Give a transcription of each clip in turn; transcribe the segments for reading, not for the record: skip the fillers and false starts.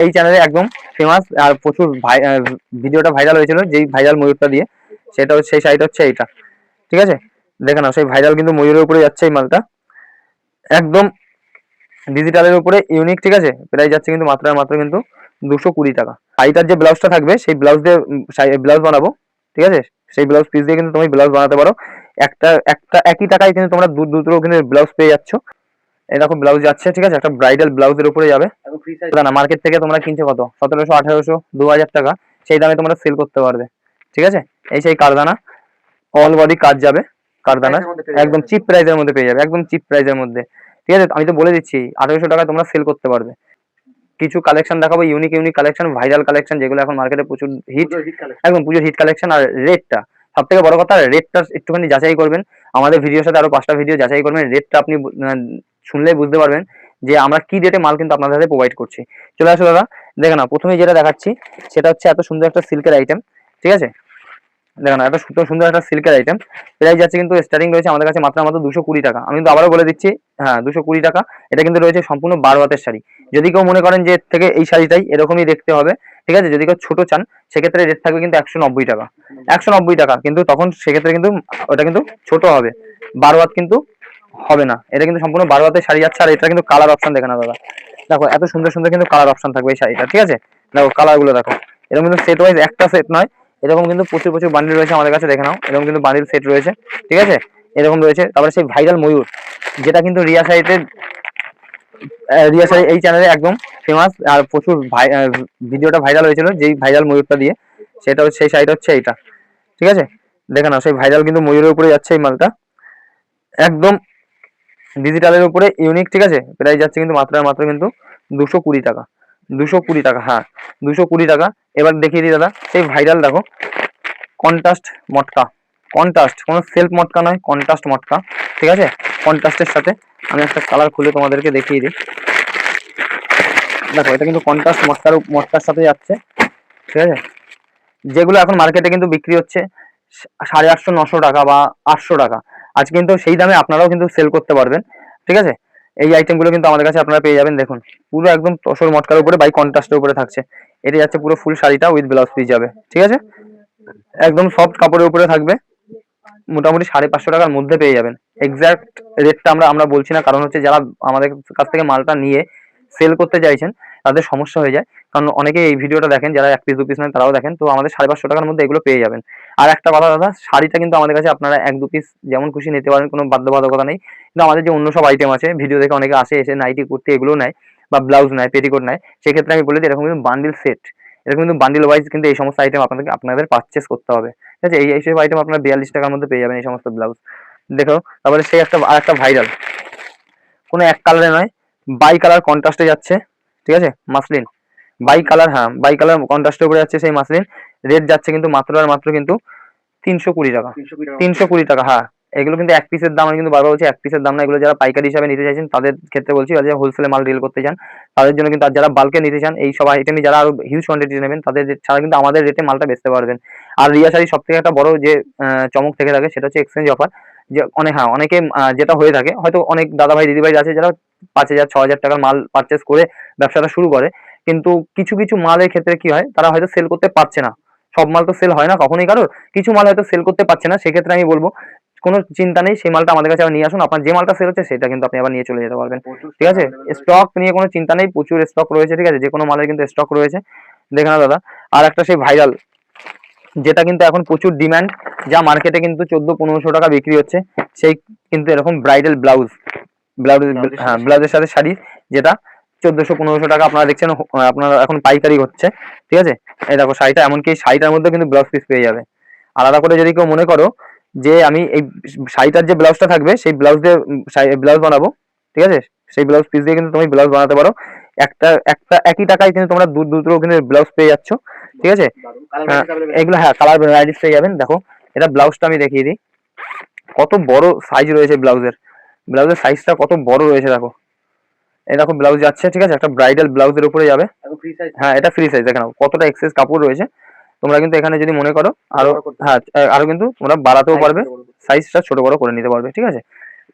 এই চ্যানেলে একদম ফেমাস আর প্রচুর ভিডিওটা ভাইরাল হয়েছিল যেই ভাইরাল ময়ূরটা দিয়ে, সেটা হচ্ছে সেই শাড়িটা হচ্ছে এইটা। ঠিক আছে, দেখে নাও সেই ভাইরাল কিন্তু ময়ূরের উপরে যাচ্ছে এই মালটা, একদম ডিজিটালের উপরে ইউনিক। ঠিক আছে, প্রাইস যাচ্ছে কিন্তু মাত্র আর মাত্র কিন্তু 220 টাকা। শাড়িটার যে ব্লাউজটা থাকবে সেই ব্লাউজ দিয়ে ব্লাউজ বানাবো। ঠিক আছে, সেই ব্লাউজ পিস দিয়ে কিন্তু তুমি ব্লাউজ বানাতে পারো। একটা একটা একই টাকায় কিন্তু তোমরা দুটো কিন্তু ব্লাউজ পেয়ে যাচ্ছ। এরকম ব্লাউজ যাচ্ছে। ঠিক আছে, একটা ব্রাইডাল ব্লাউজের উপরে যাবে না, মার্কেট থেকে তোমরা কিনছো কত 1700 1800 2000 টাকা, সেই দামে তোমরা সেল করতে পারবে। ঠিক আছে, এই সেই কারদানা, অল বডি কাজ যাবে কারদানার, একদম চিপ প্রাইসের মধ্যে পেয়ে যাবে, একদম চিপ প্রাইসের মধ্যে। ঠিক আছে, আমি তো বলে দিচ্ছি 1800 টাকায় তোমরা সেল করতে পারবে। কিছু কালেকশন দেখাবো, unique unique collection, viral collection, যেগুলো এখন মার্কেটে প্রচুর হিট, একদম পুজোর হিট কালেকশন। আর রেটটা সব থেকে বড় কথা, রেটটা একটুখানি যাচাই করবেন। আমাদের ভিডিওর সাথে আরো 5টা ভিডিও যাচাই করবেন, রেটটা আপনি শুনলেই বুঝতে পারবেন যে আমরা কি রেটে মাল কিন্তু আপনাদের সাথে প্রোভাইড করছি। চলে আসো দাদা, দেখে না, প্রথমে যেটা দেখাচ্ছি সেটা হচ্ছে এত সুন্দর একটা সিল্কের আইটেম। ঠিক আছে, দেখো না, এত সুন্দর সুন্দর একটা সিল্কের আইটেম। প্রাইস যাচ্ছে কিন্তু স্টার্টিং রয়েছে আমাদের কাছে মাত্র 220 টাকা। আমি কিন্তু আবারও বলে দিচ্ছি, হ্যাঁ 220 টাকা। এটা কিন্তু রয়েছে সম্পূর্ণ 12 হাতের শাড়ি। যদি কেউ মনে করেন যে এর থেকে এই শাড়িটাই এরকমই দেখতে হবে, ঠিক আছে, যদি কেউ ছোট চান সেক্ষেত্রে রেট থাকবে কিন্তু 190 টাকা। 190 টাকা, কিন্তু তখন সেক্ষেত্রে কিন্তু ওটা কিন্তু ছোট হবে, 12 হাত কিন্তু হবে না। এটা কিন্তু সম্পূর্ণ 12 হাতের শাড়ি যাচ্ছে। আর এটা কিন্তু কালার অপশন দেখে না দাদা, দেখো এত সুন্দর সুন্দর কিন্তু কালার অপশন থাকবে এই শাড়িটা। ঠিক আছে, দেখো কালার গুলো দেখো, এরকম কিন্তু সেট ওয়াইজ একটা সেট নয়, এরকম কিন্তু প্রচুর প্রচুর বান্ডিল রয়েছে আমাদের কাছে, দেখে নাও এরকম কিন্তু বান্ডিল সেট রয়েছে। ঠিক আছে, এরকম রয়েছে। তারপরে সেই ভাইরাল ময়ূর, যেটা কিন্তু রিয়া শাড়ি এই চ্যানেলে একদম ফেমাস আর প্রচুর ভিডিওটা ভাইরাল হয়েছিল যেই ভাইরাল ময়ূরটা দিয়ে, সেটা হচ্ছে সেই শাড়িটা হচ্ছে এইটা। ঠিক আছে, দেখে নাও সেই ভাইরাল কিন্তু ময়ূরের উপরে যাচ্ছে এই মালটা, একদম ডিজিটালের উপরে ইউনিক। ঠিক আছে, প্রাইস যাচ্ছে কিন্তু মাত্র আর মাত্র কিন্তু 220 টাকা। 220 টাকা, হ্যাঁ 220 টাকা। এবার দেখিয়ে দিই দাদা সেই ভাইরাল, দেখো কন্ট্রাস্ট মটকা, কন্ট্রাস্ট, কোনো সেলফ মটকা নয়, কন্ট্রাস্ট মটকা। ঠিক আছে, কন্ট্রাস্টের সাথে আমি একটা কালার খুলে তোমাদেরকে দেখিয়ে দিই। দেখো এটা কিন্তু কন্ট্রাস্ট মটকার সাথে যাচ্ছে। ঠিক আছে, যেগুলো এখন মার্কেটে কিন্তু বিক্রি হচ্ছে 850 900 টাকা বা 800 টাকা, আজ কিন্তু সেই দামে আপনারাও কিন্তু সেল করতে পারবেন। ঠিক আছে, এই আইটেমগুলো কিন্তু আমাদের কাছে আপনারা পেয়ে যাবেন। দেখুন পুরো একদম তসর মটকার উপরে বাই কন্ট্রাস্টের উপরে থাকছে। এটা যাচ্ছে পুরো ফুল শাড়িটা উইথ ব্লাউজ পিস যাবে। ঠিক আছে, একদম সফট কাপড়ের উপরে থাকবে, মোটামুটি 550 টাকার মধ্যে পেয়ে যাবেন। এক্সাক্ট রেটটা আমরা আমরা বলছি না, কারণ হচ্ছে যারা আমাদের কাছ থেকে মালটা নিয়ে সেল করতে চাইছেন তাদের সমস্যা হয়ে যায়, কারণ অনেকে এই ভিডিওটা দেখেন যারা 1 পিস 2 পিস নেন তারাও দেখেন, তো আমাদের 550 টাকার মধ্যে এগুলো পেয়ে যাবেন। আর একটা কথা দাদা, শাড়িটা কিন্তু আমাদের কাছে আপনারা 1 2 পিস যেমন খুশি নিতে পারেন, কোনো বাধ্যবাধকতা নেই। কিন্তু আমাদের যে অন্য সব আইটেম আছে, ভিডিও দেখে অনেকে আসে, এসে নাইটি কুর্তি এগুলো নেয় বা ব্লাউজ নেয়, পেটিকোট নেয়, সেক্ষেত্রে আমি বলে দিই এরকম কিন্তু বান্ডিল সেট, এরকম কিন্তু বান্ডিল ওয়াইজ কিন্তু এই সমস্ত আইটেম আপনাদের পারচেস করতে হবে। ঠিক আছে, এইসব আইটেম আপনারা 42 টাকার মধ্যে পেয়ে যাবেন এই সমস্ত ব্লাউজ। দেখো তারপরে সেই আরেকটা ভাইরাল, কোনো এক কালারে নয়, বাই কালার কন্ট্রাস্টে যাচ্ছে। ঠিক আছে, মাসলিন বাই কালার, হ্যাঁ বাই কালার কন্ট্রাস্টের উপরে যাচ্ছে সেই মাসলিন। রেট যাচ্ছে কিন্তু মাত্র আর মাত্র কিন্তু 320 টাকা। 320 টাকা, হ্যাঁ। এগুলো কিন্তু 1 পিসের দাম, আমি কিন্তু বারবার বলছি 1 পিসের দাম না, এগুলো যারা পাইকারি হিসাবে নিতে চাইছেন তাদের ক্ষেত্রে বলছি, আর যারা হোলসেলে মাল ডিল করতে চান তাদের জন্য কিন্তু, আর যারা বাল্কে নিতে চান এই সব আইটেমই, যারা আরো হিউজ কোয়ান্টিটি নেবেন তাদের ছাড়া কিন্তু আমাদের রেটে মালটা বেচতে পারবেন। আর রিয়া শাড়ি সব থেকে একটা বড় যে চমক থেকে থাকে সেটা হচ্ছে এক্সচেঞ্জ অফার। যে অনেকে যেটা হয়ে থাকে, হয়তো অনেক দাদা ভাই দিদি ভাই আছে যারা 5,000 6,000 টাকার মাল পারচেস করে ব্যবসাটা শুরু করে, কিন্তু কিছু কিছু মালের ক্ষেত্রে কি হয়, তারা হয়তো সেল করতে পারছে না। সব মাল তো সেল হয় না কখনোই কারোর, কিছু মাল হয়তো সেল করতে পারছে না, সেক্ষেত্রে আমি বলবো কোনো চিন্তা নেই, সেই মালটা আমাদের কাছে আবার নিয়ে আসুন, আপনার যে মালটা সেল হচ্ছে সেটা কিন্তু আপনি আবার নিয়ে চলে যেতে পারবেন। ঠিক আছে, স্টক নিয়ে কোনো চিন্তা নেই, প্রচুর স্টক রয়েছে। ঠিক আছে, যে কোনো মালের কিন্তু স্টক রয়েছে, দেখে না দাদা। আর একটা সেই ভাইরাল, যেটা কিন্তু এখন প্রচুর ডিমান্ড, যা মার্কেটে কিন্তু 1400 1500 টাকা বিক্রি হচ্ছে, সেই কিন্তু এরকম ব্রাইডাল ব্লাউজ, হ্যাঁ ব্লাউজের সাথে শাড়ি, যেটা 1400 1500 টাকা আপনারা দেখছেন, আপনারা এখন পাইকারি হচ্ছে। ঠিক আছে, এই দেখো শাড়িটা, এমনকি শাড়িটার মধ্যে কিন্তু ব্লাউজ পিস পেয়ে যাবে আলাদা করে। যদি কেউ মনে করো যে আমি এই শাড়িটার যে ব্লাউজটা থাকবে সেই ব্লাউজ দিয়ে ব্লাউজ বানাবো, ঠিক আছে, সেই ব্লাউজ পিস দিয়ে কিন্তু তুমি ব্লাউজ বানাতে পারো। একটা একটা একই টাকায় কিন্তু তোমরা দুটো কিন্তু ব্লাউজ পেয়ে যাচ্ছ। ঠিক আছে, এগুলো হ্যাঁ কালার ভ্যারাইটিস পেয়ে যাবেন। দেখো এটা ব্লাউজটা আমি দেখিয়ে দিই, কত বড় সাইজ রয়েছে ব্লাউজের, ব্লাউজের সাইজটা কত বড় রয়েছে দেখো। এই দেখো ব্লাউজ যাচ্ছে। ঠিক আছে, একটা ব্রাইডাল ব্লাউজের উপরে যাবে, হ্যাঁ এটা ফ্রি সাইজ। দেখে নাও কতটা এক্সেস কাপড় রয়েছে। তোমরা কিন্তু এখানে যদি মনে করো আরো, হ্যাঁ আরো কিন্তু তোমরা বাড়াতেও পারবে, সাইজটা ছোট বড় করে নিতে পারবে। ঠিক আছে,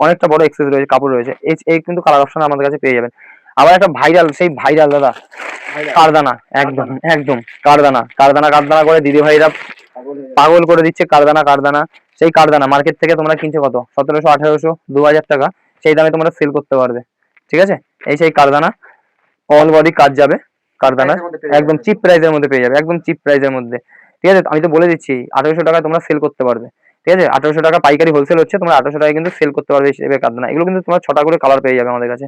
অনেকটা বড় এক্সেস রয়েছে, কাপড় রয়েছে। এই এই কিন্তু কালার অপশন আমাদের কাছে পেয়ে যাবেন। আবার একটা ভাইরাল, সেই ভাইরাল দাদা কারদানা, একদম একদম কারদানা কারদানা কারদানা করে দিদি ভাইরা পাগল করে দিচ্ছে। কারদানা কারদানা, সেই কারদানা মার্কেট থেকে তোমরা কিনছো কত, 1700 1800 2000 টাকা, সেই দামে তোমরা সেল করতে পারবে। ঠিক আছে, এই সেই কারদানা, অল বডি কাজ যাবে কারদানা, একদম চিপ প্রাইসের মধ্যে পেয়ে যাবে, একদম চিপ প্রাইসের মধ্যে। ঠিক আছে, আমি তো বলে দিচ্ছি 1800 টাকায় তোমরা সেল করতে পারবে। ঠিক আছে, 1800 টাকা পাইকারি হোলসেল হচ্ছে, তোমরা 1800 টাকায় কিন্তু সেল করতে পারবে হিসেবে কারদানা। এগুলো কিন্তু তোমরা 6টা করে কালার পেয়ে যাবে আমাদের কাছে।